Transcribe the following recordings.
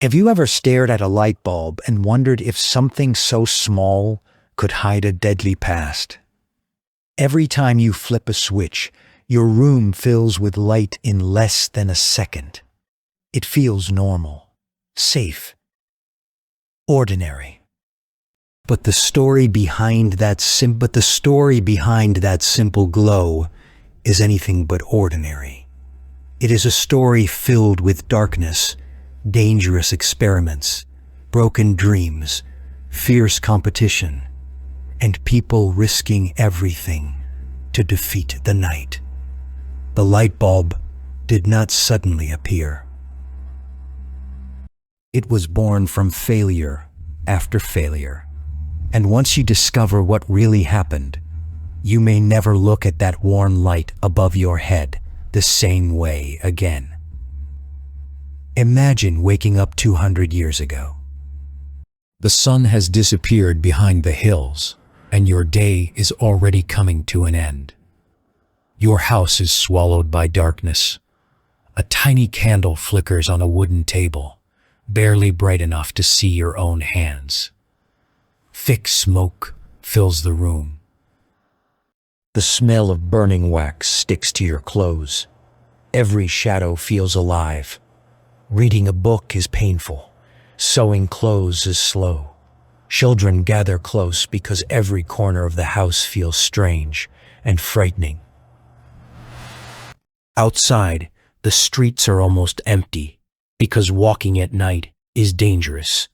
Have you ever stared at a light bulb and wondered if something so small could hide a deadly past? Every time you flip a switch, your room fills with light in less than a second. It feels normal, safe, ordinary. But the story behind that simple glow is anything but ordinary. It is a story filled with darkness, dangerous experiments, broken dreams, fierce competition, and people risking everything to defeat the night. The light bulb did not suddenly appear. It was born from failure after failure. And once you discover what really happened, you may never look at that warm light above your head the same way again. Imagine waking up 200 years ago. The sun has disappeared behind the hills, and your day is already coming to an end. Your house is swallowed by darkness. A tiny candle flickers on a wooden table, barely bright enough to see your own hands. Thick smoke fills the room. The smell of burning wax sticks to your clothes. Every shadow feels alive. Reading a book is painful. Sewing clothes is slow. Children gather close because every corner of the house feels strange and frightening. Outside, the streets are almost empty because walking at night is dangerous.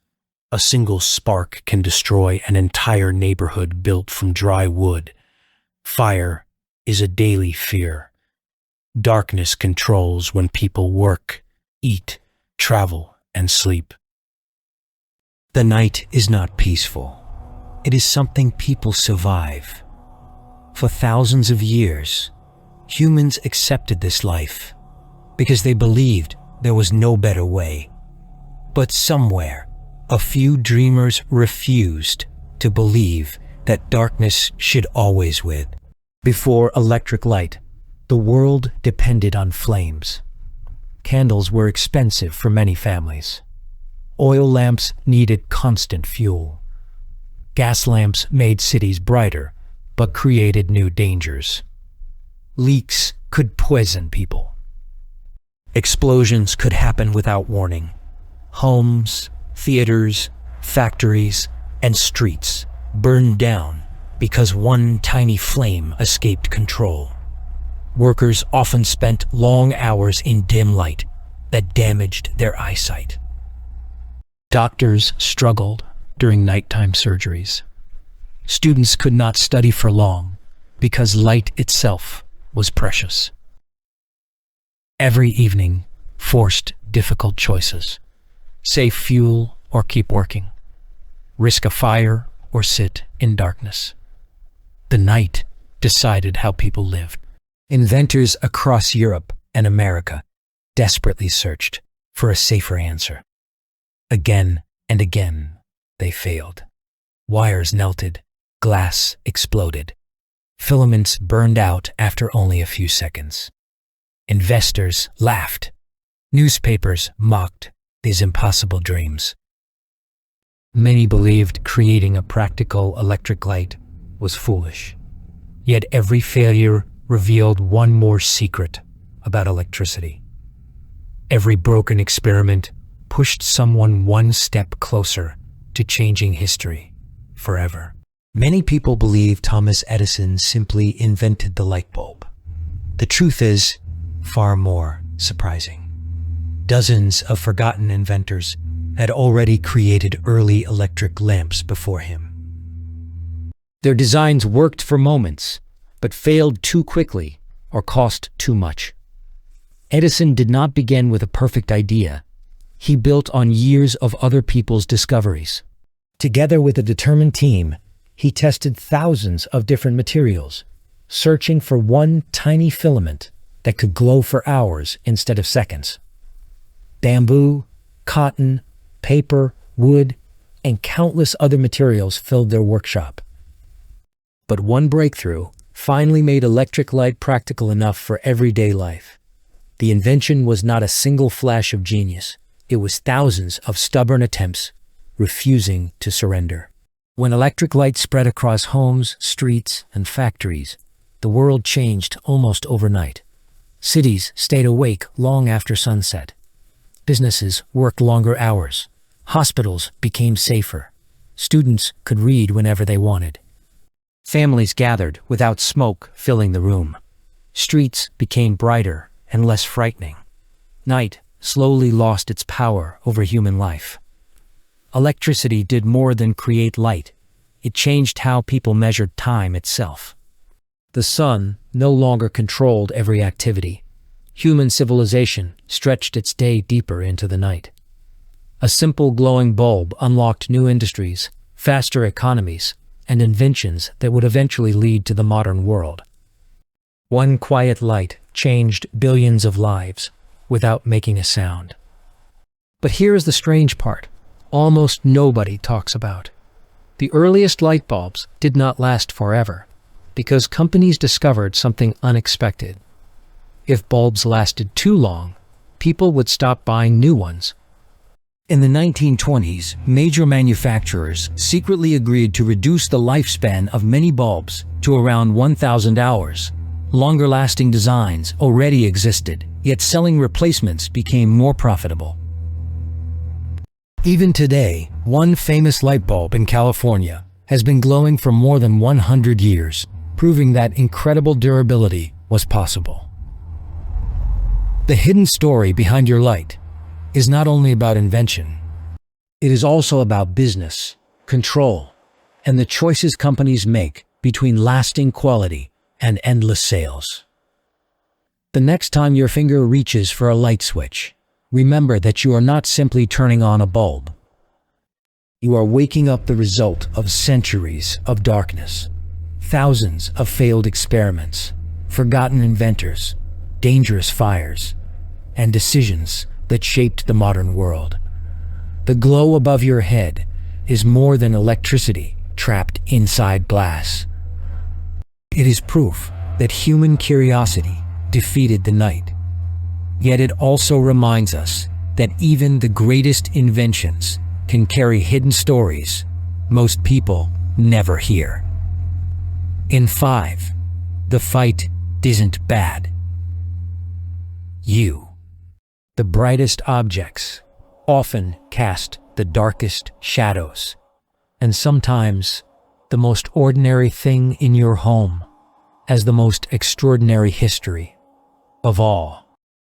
A single spark can destroy an entire neighborhood built from dry wood. Fire is a daily fear. Darkness controls when people work, eat, travel, and sleep. The night is not peaceful. It is something people survive. For thousands of years, humans accepted this life because they believed there was no better way. But somewhere, a few dreamers refused to believe that darkness should always win. Before electric light, the world depended on flames. Candles were expensive for many families. Oil lamps needed constant fuel. Gas lamps made cities brighter, but created new dangers. Leaks could poison people. Explosions could happen without warning. Homes, theaters, factories, and streets burned down because one tiny flame escaped control. Workers often spent long hours in dim light that damaged their eyesight. Doctors struggled during nighttime surgeries. Students could not study for long because light itself was precious. Every evening forced difficult choices. Save fuel or keep working. Risk a fire or sit in darkness. The night decided how people lived. Inventors across Europe and America desperately searched for a safer answer. Again and again, they failed. Wires melted, glass exploded. Filaments burned out after only a few seconds. Investors laughed. Newspapers mocked these impossible dreams. Many believed creating a practical electric light was foolish. Yet every failure revealed one more secret about electricity. Every broken experiment pushed someone one step closer to changing history forever. Many people believe Thomas Edison simply invented the light bulb. The truth is far more surprising. Dozens of forgotten inventors had already created early electric lamps before him. Their designs worked for moments, but failed too quickly or cost too much. Edison did not begin with a perfect idea. He built on years of other people's discoveries. Together with a determined team, he tested thousands of different materials, searching for one tiny filament that could glow for hours instead of seconds. Bamboo, cotton, paper, wood, and countless other materials filled their workshop. But one breakthrough finally made electric light practical enough for everyday life. The invention was not a single flash of genius. It was thousands of stubborn attempts, refusing to surrender. When electric light spread across homes, streets, and factories, the world changed almost overnight. Cities stayed awake long after sunset. Businesses worked longer hours. Hospitals became safer. Students could read whenever they wanted. Families gathered without smoke filling the room. Streets became brighter and less frightening. Night slowly lost its power over human life. Electricity did more than create light. It changed how people measured time itself. The sun no longer controlled every activity. Human civilization stretched its day deeper into the night. A simple glowing bulb unlocked new industries, faster economies, and inventions that would eventually lead to the modern world. One quiet light changed billions of lives without making a sound. But here's the strange part. Almost nobody talks about. The earliest light bulbs did not last forever because companies discovered something unexpected. If bulbs lasted too long, people would stop buying new ones. In the 1920s, major manufacturers secretly agreed to reduce the lifespan of many bulbs to around 1,000 hours. Longer-lasting designs already existed, yet selling replacements became more profitable. Even today, one famous light bulb in California has been glowing for more than 100 years, proving that incredible durability was possible. The hidden story behind your light is not only about invention. It is also about business, control, and the choices companies make between lasting quality and endless sales. The next time your finger reaches for a light switch, remember that you are not simply turning on a bulb. You are waking up the result of centuries of darkness, thousands of failed experiments, forgotten inventors, dangerous fires, and decisions that shaped the modern world. The glow above your head is more than electricity trapped inside glass. It is proof that human curiosity defeated the night. Yet it also reminds us that even the greatest inventions can carry hidden stories most people never hear. In 5, the fight isn't bad. You. The brightest objects often cast the darkest shadows, and sometimes the most ordinary thing in your home has the most extraordinary history of all.